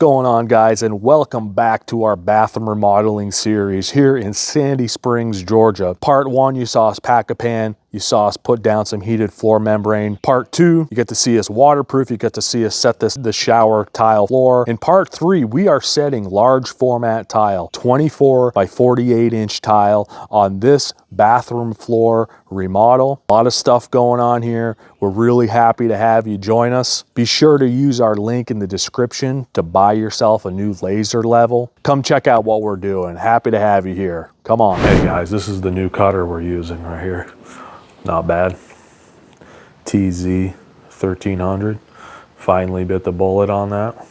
going on, guys, and welcome back to our bathroom remodeling series here in Sandy Springs, Georgia. Part 1, you saw us pack a pan. You saw us put down some heated floor membrane. Part 2, you get to see us waterproof. You get to see us set the shower tile floor. In part 3, we are setting large format tile, 24 by 48 inch tile on this bathroom floor remodel. A lot of stuff going on here. We're really happy to have you join us. Be sure to use our link in the description to buy yourself a new laser level. Come check out what we're doing. Happy to have you here. Come on. Hey guys, this is the new cutter we're using right here. Not bad. TZ 1300. Finally bit the bullet on that.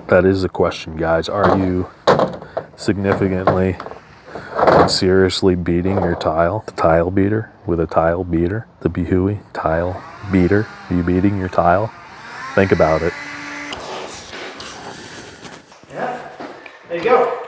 That is the question, guys. Are you significantly and seriously beating your tile? The tile beater with a tile beater? The Behuey tile beater? Are you beating your tile? Think about it. Yeah, there you go.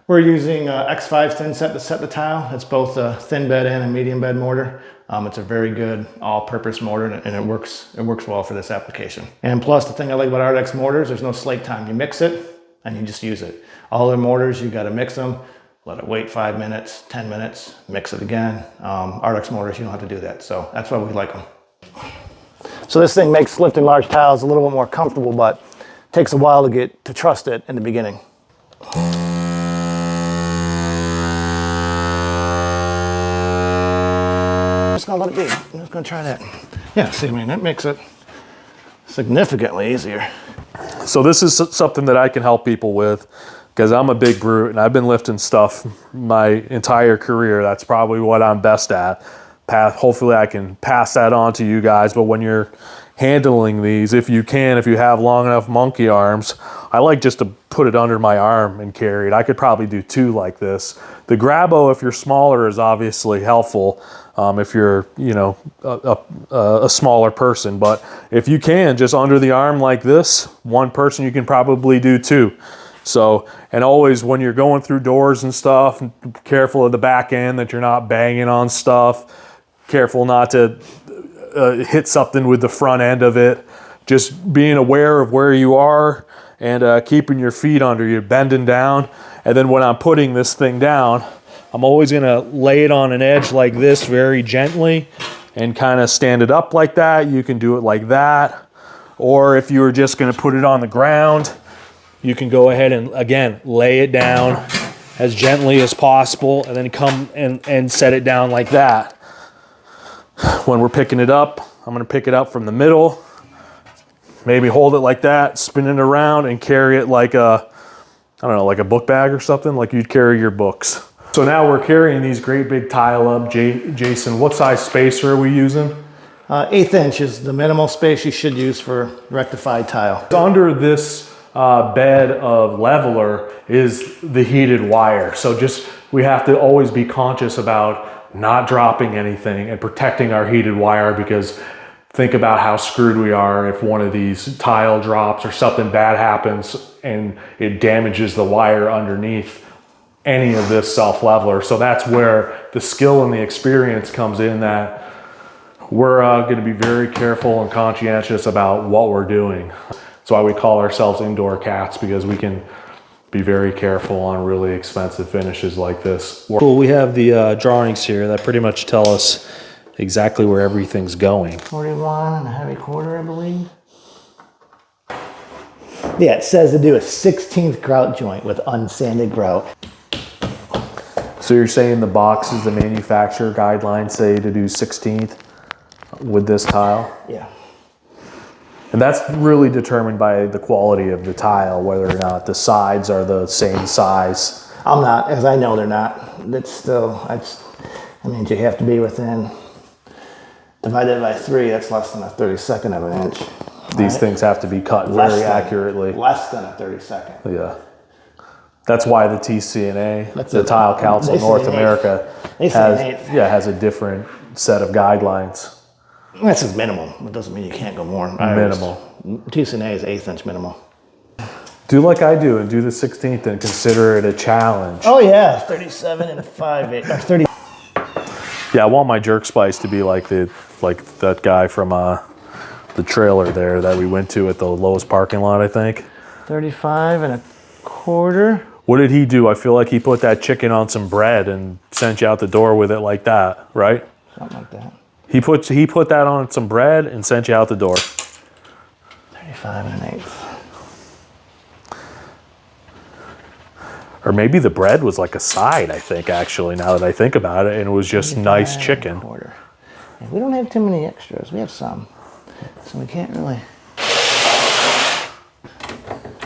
We're using X5 thin set to set the tile. It's both a thin bed and a medium bed mortar. It's a very good all-purpose mortar, and it works well for this application. And plus, the thing I like about RX mortars, there's no slate time. You mix it and you just use it. All the mortars, you got to mix them, let it wait 5 minutes, 10 minutes, mix it again. RX mortars, you don't have to do that, so that's why we like them. So this thing makes lifting large tiles a little bit more comfortable, but it takes a while to get to trust it in the beginning. I'm just gonna let it be. I'm just gonna try that. Yeah, see, I mean, that makes it significantly easier. So this is something that I can help people with because I'm a big brute and I've been lifting stuff my entire career. That's probably what I'm best at. Hopefully I can pass that on to you guys, but when you're handling these, if you have long enough monkey arms, I like just to put it under my arm and carry it. I could probably do 2 like this. The Grabo, if you're smaller, is obviously helpful if you're, you know, a smaller person, but if you can, just under the arm like this, one person, you can probably do 2. So, and always when you're going through doors and stuff, careful of the back end that you're not banging on stuff. Careful not to hit something with the front end of it. Just being aware of where you are and keeping your feet under you, bending down. And then when I'm putting this thing down, I'm always gonna lay it on an edge like this very gently and kind of stand it up like that. You can do it like that. Or if you were just gonna put it on the ground, you can go ahead and, again, lay it down as gently as possible and then come and set it down like that. When we're picking it up, I'm gonna pick it up from the middle, maybe hold it like that, spin it around and carry it like a, I don't know, like a book bag or something, like you'd carry your books. So now we're carrying these great big tile up. Jason, what size spacer are we using? 1/8 inch is the minimal space you should use for rectified tile. Under this bed of leveler is the heated wire. So we have to always be conscious about not dropping anything and protecting our heated wire, because think about how screwed we are if one of these tile drops or something bad happens and it damages the wire underneath any of this self-leveler. So that's where the skill and the experience comes in, that we're going to be very careful and conscientious about what we're doing. That's why we call ourselves indoor cats, because we can be very careful on really expensive finishes like this. Cool, we have the drawings here that pretty much tell us exactly where everything's going. 41 and a heavy quarter, I believe. Yeah, it says to do a 16th grout joint with unsanded grout. So you're saying the boxes, the manufacturer guidelines say to do 16th with this tile? Yeah. And that's really determined by the quality of the tile, whether or not the sides are the same size. I'm not, as I know they're not. It's still, I mean, you have to be within, divided by 3, that's less than a 32nd of an inch. These things have to be cut very accurately. Less than a 32nd. Yeah. That's why the TCNA, the Tile Council of North America, has a different set of guidelines. That's a minimal. It doesn't mean you can't go more. Minimal. TCNA is 1/8 inch minimal. Do like I do and do the 16th and consider it a challenge. Oh yeah, 37 and 5/8 or 30. Yeah, I want my jerk spice to be like that guy from the trailer there that we went to at the Lowe's parking lot, I think. 35 and a quarter. What did he do? I feel like he put that chicken on some bread and sent you out the door with it like that, right? Something like that. He put that on some bread and sent you out the door. 35 and an eighth. Or maybe the bread was like a side, I think, actually, now that I think about it, and it was just nice chicken. Quarter. Yeah, we don't have too many extras. We have some. So we can't really.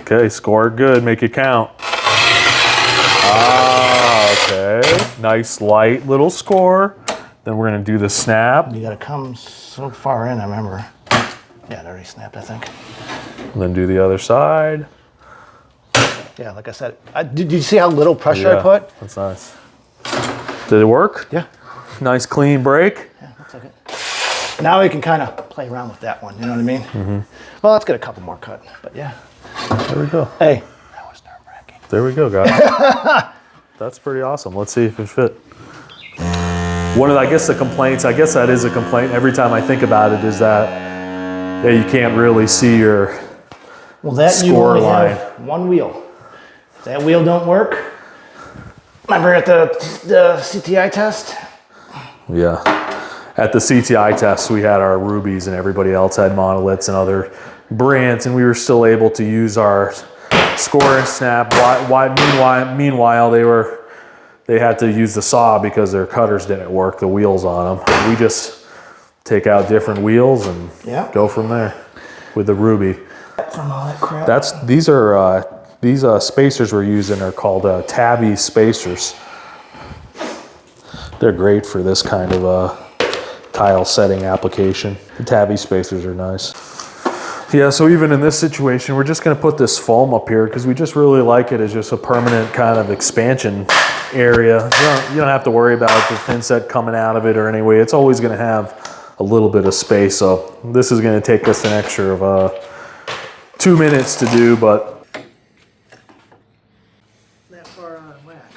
Okay, score good, make it count. Ah, okay. Nice light little score. Then we're gonna do the snap. You gotta come so far in, I remember. Yeah, it already snapped, I think. And then do the other side. Yeah, like I said, did you see how little pressure I put? That's nice. Did it work? Yeah. Nice clean break. Yeah, looks like it. Now we can kind of play around with that one, you know what I mean? Mm-hmm. Well, let's get a couple more cut, but yeah. There we go. Hey, that was nerve-wracking. There we go, guys. That's pretty awesome. Let's see if it fit. One of, I guess, the complaints, I guess that is a complaint every time I think about it, is that you can't really see your score line. Have one wheel. If that wheel don't work, remember at the CTI test? Yeah. At the CTI test, we had our rubies and everybody else had monoliths and other brands, and we were still able to use our score and snap. Meanwhile, they had to use the saw because their cutters didn't work, the wheels on them. We just take out different wheels and go from there with the ruby. From all that crap. These spacers we're using are called tabby spacers. They're great for this kind of tile setting application. The tabby spacers are nice. Yeah, so even in this situation, we're just gonna put this foam up here because we just really like it as just a permanent kind of expansion area. You don't have to worry about the thin set coming out of it or anyway. It's always gonna have a little bit of space. So this is gonna take us an extra of 2 minutes to do, but That far out of whack.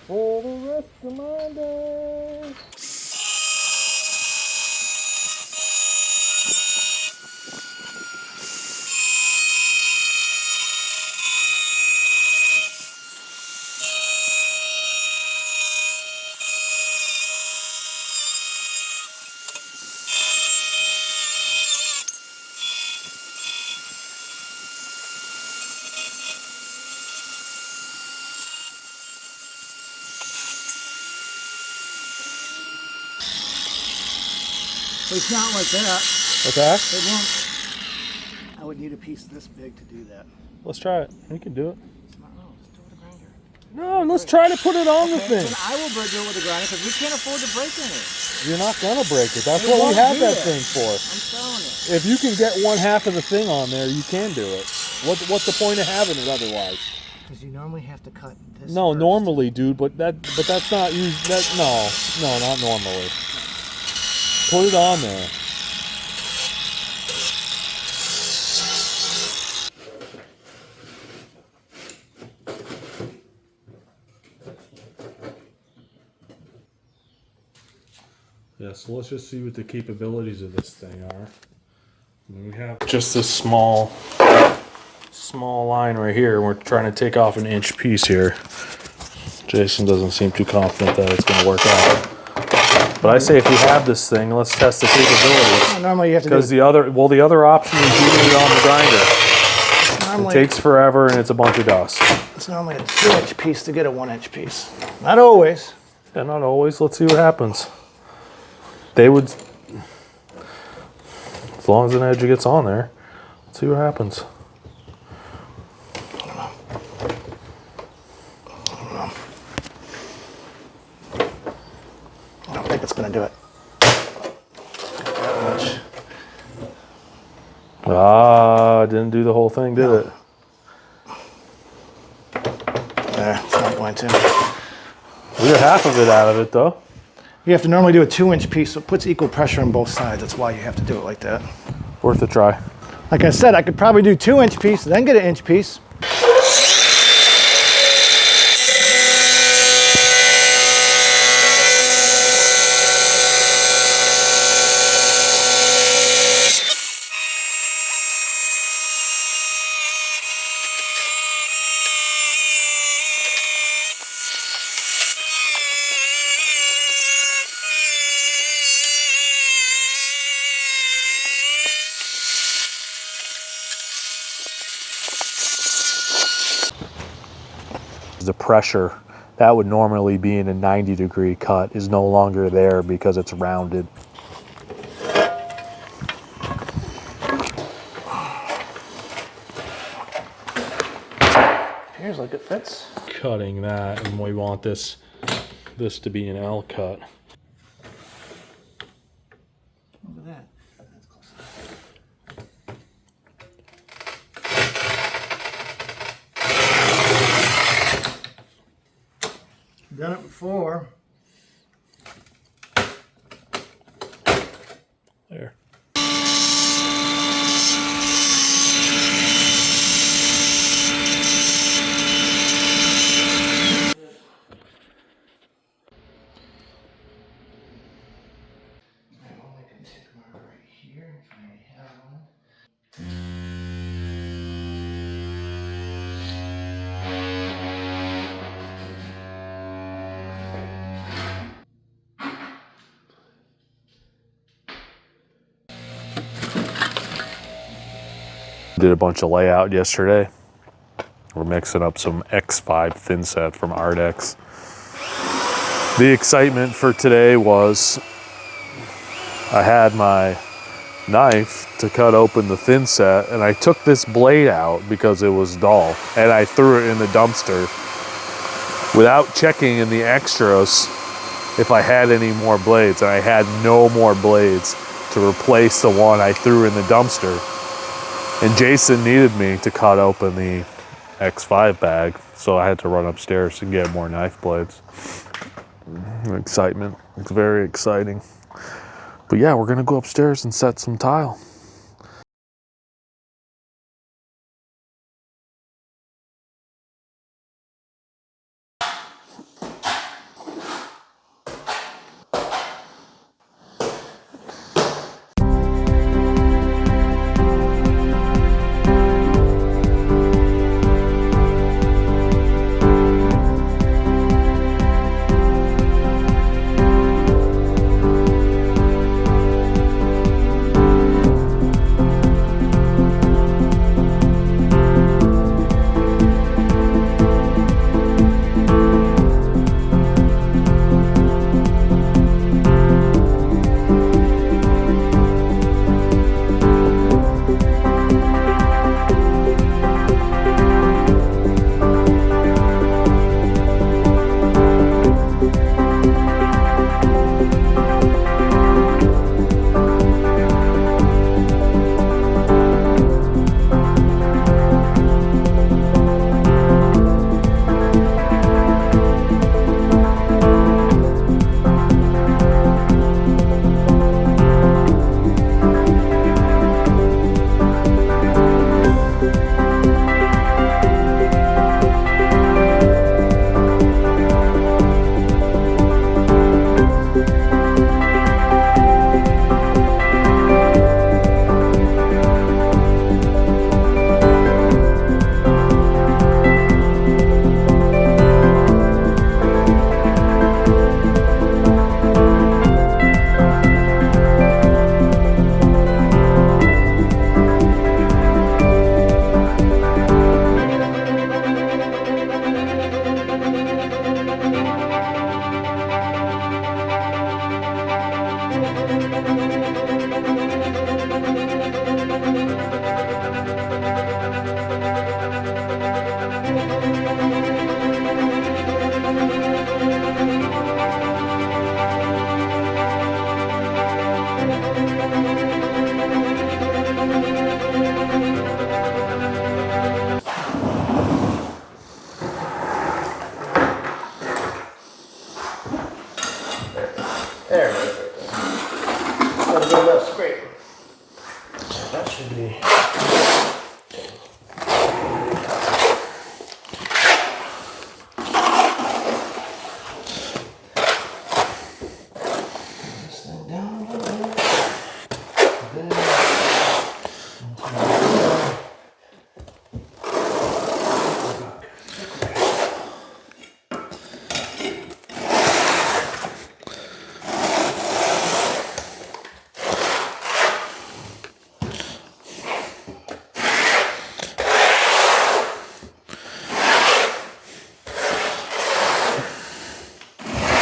for the rest of my day. But it's not like that. What's that? It won't. I would need a piece this big to do that. Let's try it. We can do it. It's not, no, just do it with a grinder. No, let's try to put it on the thing. Then I will do it with a grinder because we can't afford to break any. You're not gonna break it. That's It what we won't have do that that. thing for. I'm telling you. If you can get one half of the thing on there, you can do it. What's the point of having it otherwise? Because you normally have to cut this. No, first. normally, dude, but that's not you. No, not normally. Put it on there. Yeah, so let's just see what the capabilities of this thing are. We have just this small line right here, and we're trying to take off an inch piece here. Jason doesn't seem too confident that it's going to work out. But I say if we have this thing, let's test the capabilities. No, normally you have to Because do the other option is doing it on the grinder. It takes forever and it's a bunch of dust. It's normally a 2-inch piece to get a 1-inch piece. Not always. Yeah, not always. Let's see what happens. They would, as long as an edge gets on there, let's see what happens. I don't think it's going to do it. That much. Ah, didn't do the whole thing, did it? There, it's not going to. We got half of it out of it, though. You have to normally do a 2-inch piece, so it puts equal pressure on both sides. That's why you have to do it like that. Worth a try. Like I said, I could probably do 2-inch piece, then get an inch piece. The pressure that would normally be in a 90-degree cut is no longer there because it's rounded. Here's like it fits. Cutting that, and we want this to be an L cut. Look at that. That's close enough. Done it before. There. Did a bunch of layout yesterday. We're mixing up some X5 thin set from Ardex. The excitement for today was I had my knife to cut open the thin set, and I took this blade out because it was dull, and I threw it in the dumpster without checking in the extras if I had any more blades, and I had no more blades to replace the one I threw in the dumpster. And Jason needed me to cut open the X5 bag, so I had to run upstairs and get more knife blades. Excitement. It's very exciting. But yeah, we're gonna go upstairs and set some tile.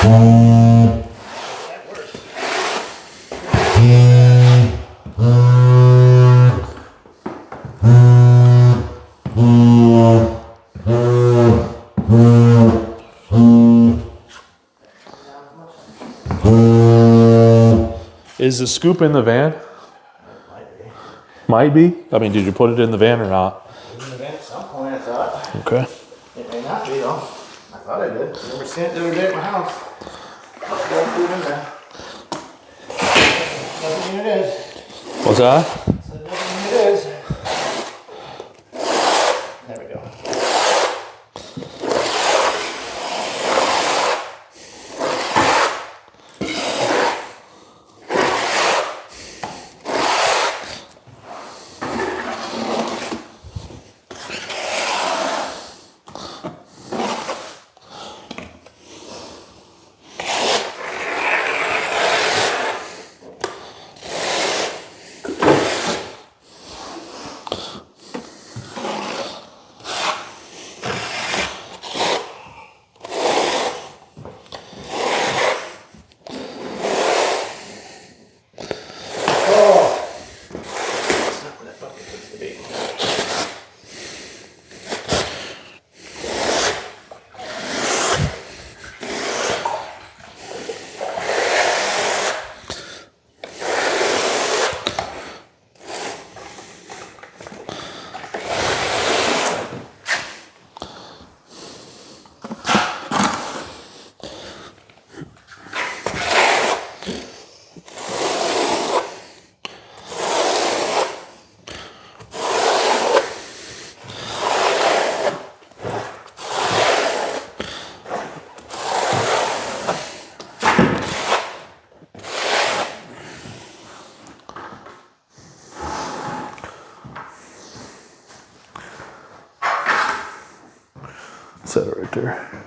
That works. Is the scoop in the van? Might be. Might be. I mean, did you put it in the van or not? In the van at some point, I thought. Okay. It may not be though. I thought I did. I never seen it the other day at my house. Let's go put it in there. Nothing it is. What's that? So nothing it is. There we go. Set it right there.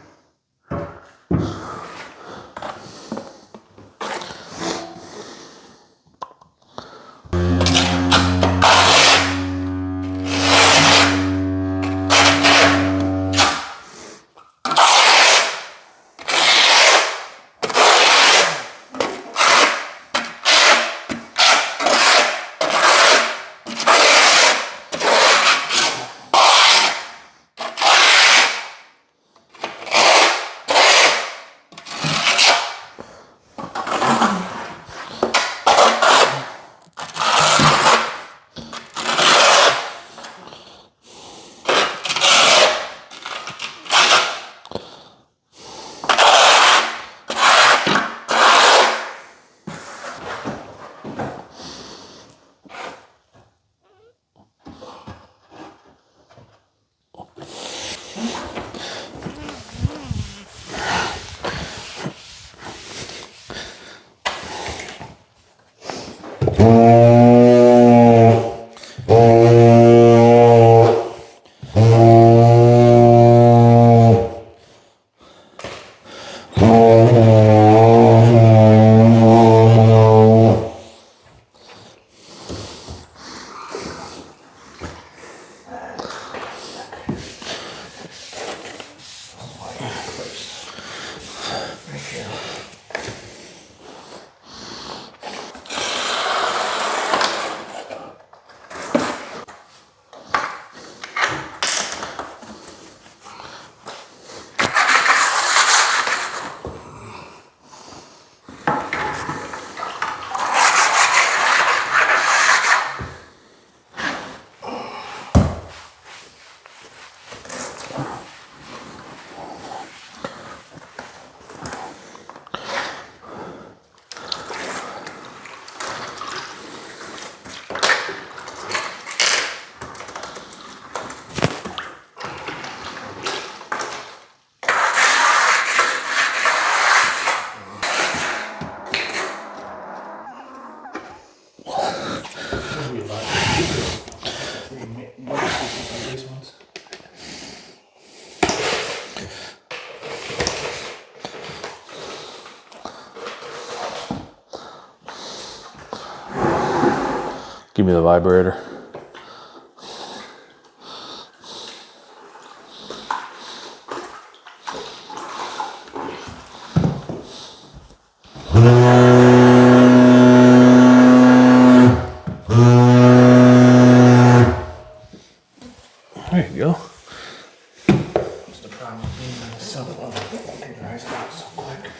Give me the vibrator. There you go. What's the problem with being so computerized out so quick?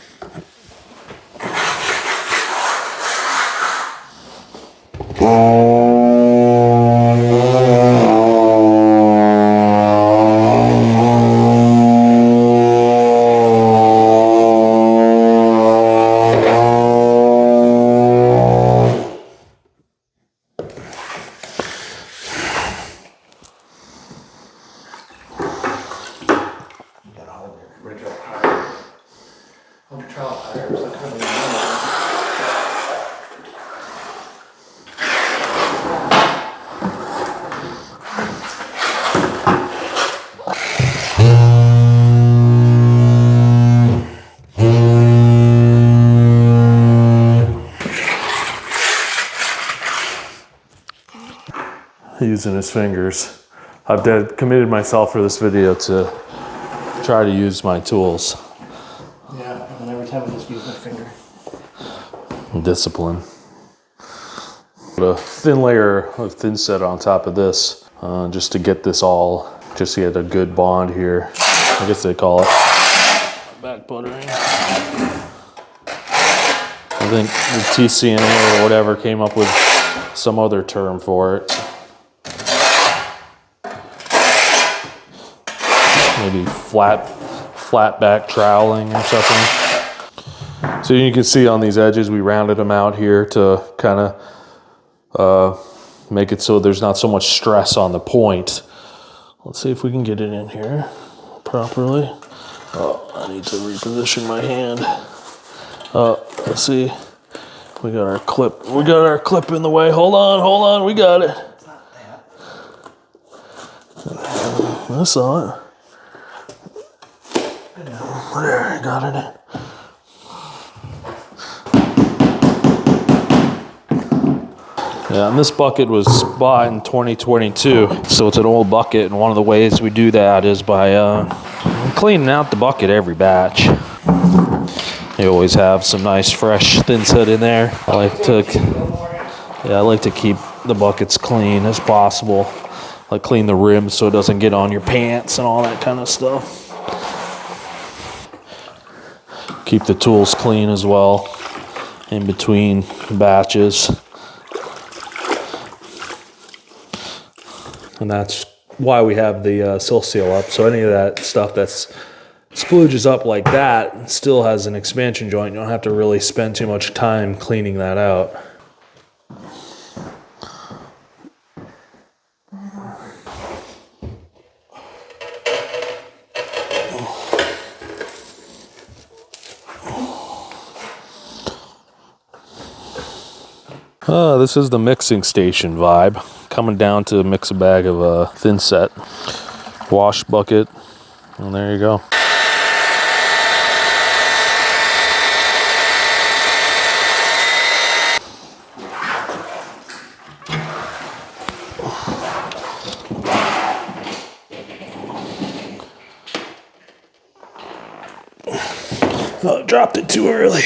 Using his fingers. I've committed myself for this video to try to use my tools. Yeah, and every time I just use my finger. Discipline. Put a thin layer of thin set on top of this, just to get this all, just to get a good bond here. I guess they call it back buttering. I think the TCNA or whatever came up with some other term for it. Maybe flat back troweling or something. So you can see on these edges, we rounded them out here to kind of make it so there's not so much stress on the point. Let's see if we can get it in here properly. Oh, I need to reposition my hand. Let's see. We got our clip. We got our clip in the way. Hold on. We got it. I saw it. There, I got it in. Yeah, and this bucket was bought in 2022, so it's an old bucket, and one of the ways we do that is by cleaning out the bucket every batch. You always have some nice fresh thin set in there. I like to keep the buckets clean as possible. Like clean the rim so it doesn't get on your pants and all that kind of stuff. Keep the tools clean as well in between batches. And that's why we have the sill seal up. So any of that stuff that's splooges up like that still has an expansion joint. You don't have to really spend too much time cleaning that out. This is the mixing station vibe. Coming down to mix a bag of thin set. Wash bucket, and there you go. Oh, dropped it too early.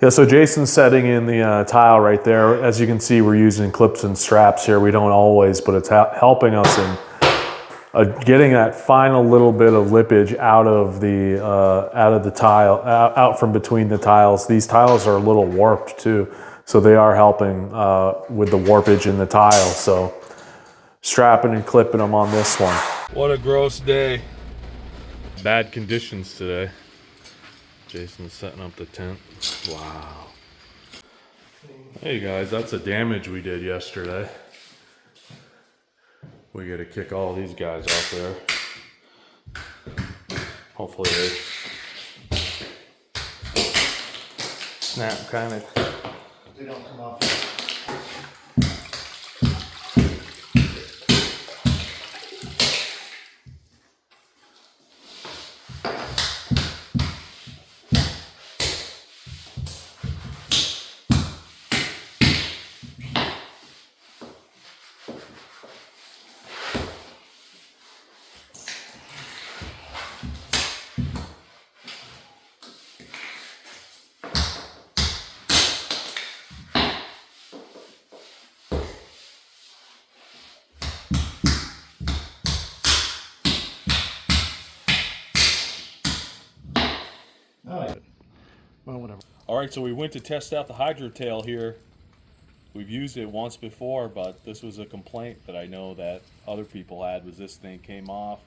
Yeah, so Jason's setting in the tile right there. As you can see, we're using clips and straps here. We don't always, but it's helping us in getting that final little bit of lippage out of the tile, out from between the tiles. These tiles are a little warped too, so they are helping with the warpage in the tile. So strapping and clipping them on this one. What a gross day. Bad conditions today. Jason's setting up the tent. Wow. Hey guys, that's the damage we did yesterday. We gotta kick all these guys off there. Hopefully they snap kind of. They don't come off. Oh, yeah. Well, whatever. All right, so we went to test out the hydro tail here. We've used it once before, but this was a complaint that I know that other people had, was this thing came off.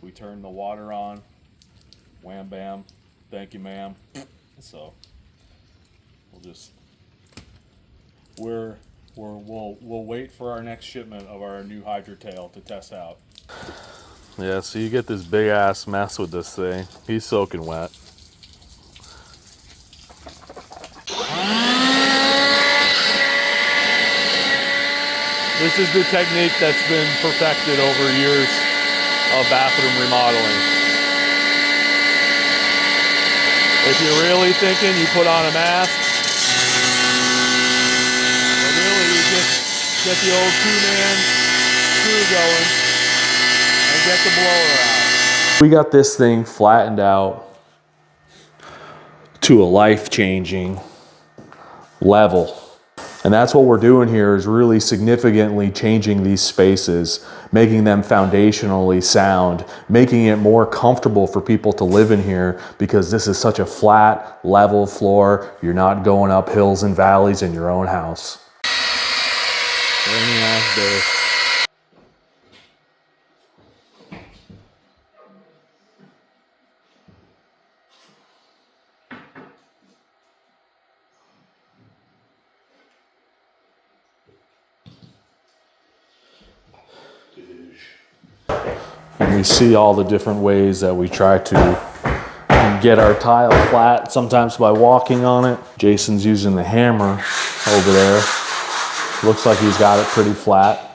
We turned the water on, wham bam, thank you ma'am. So we'll wait for our next shipment of our new hydro tail to test out. Yeah, so you get this big ass mess with this thing. He's soaking wet. This is the technique that's been perfected over years of bathroom remodeling. If you're really thinking, you put on a mask. But really, you just get the old two-man screw going and get the blower out. We got this thing flattened out to a life-changing level. And that's what we're doing here, is really significantly changing these spaces, making them foundationally sound, making it more comfortable for people to live in here, because this is such a flat, level floor. You're not going up hills and valleys in your own house. Rainy ass day. And we see all the different ways that we try to get our tile flat, sometimes by walking on it. Jason's using the hammer over there. Looks like he's got it pretty flat.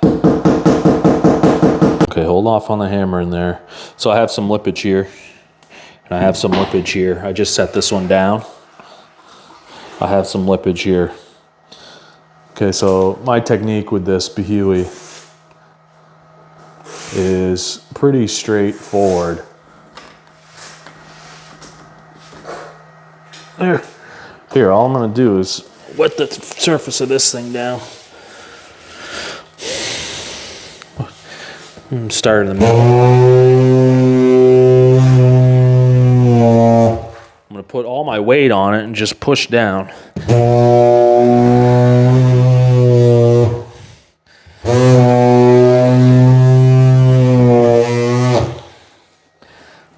Okay, hold off on the hammer in there. So I have some lippage here, and I have some lippage here. I just set this one down. I have some lippage here. Okay, so my technique with this Behuey is pretty straightforward. There. Here, all I'm gonna do is wet the surface of this thing down. Start in the middle. I'm gonna put all my weight on it and just push down.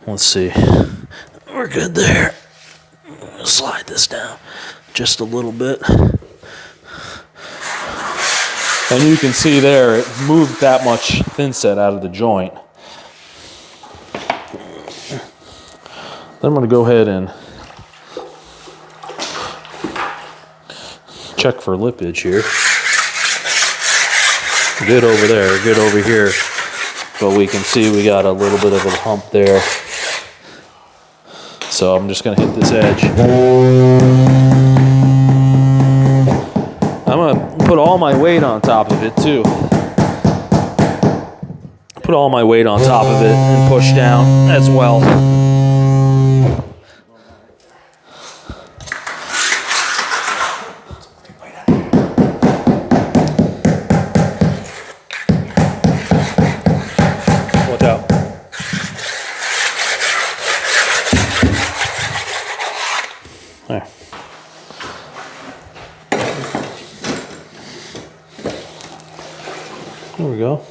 Let's see. We're good there. Slide this down just a little bit. And you can see there, it moved that much thin set out of the joint. Then I'm going to go ahead and check for lippage here. Good over there, good over here. But we can see we got a little bit of a hump there. So I'm just going to hit this edge. I'm going to put all my weight on top of it too. Put all my weight on top of it and push down as well. Watch out. There. There we go.